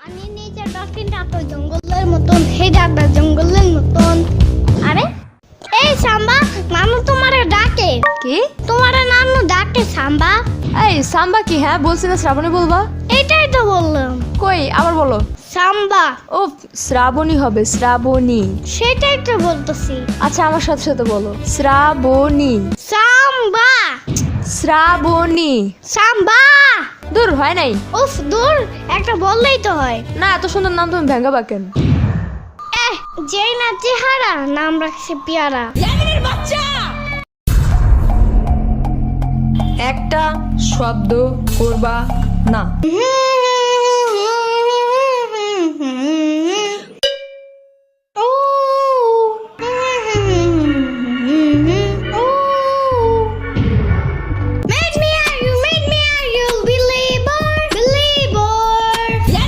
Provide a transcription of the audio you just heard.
পানি নিচে ডলফিনটা তো জঙ্গলের মতন, হেডাটা জঙ্গলের মতন। আরে এই সাম্বা, নানু তোমারে ডাকে। কি? তোমারে নানু ডাকে সাম্বা। এই সাম্বা কি? হ্যাঁ বলছি না শ্রাবণী বলবা। এটাই তো বললাম। কই আবার বলো। সাম্বা। ও শ্রাবণী হবে, শ্রাবণী। সেটাই তো বলতেছি। আচ্ছা আমার সাথে সাথে বলো, শ্রাবণী। সাম্বা। শ্রাবণী। সাম্বা। দূর হয় নাই। উফ দূর, একটা বললেই তো হয়। না এত সুন্দর নাম তুমি ভেঙ্গাবা কেন? যেই না চেহারা, নাম রাখছে পেয়ারা। একটা শব্দ করবা না।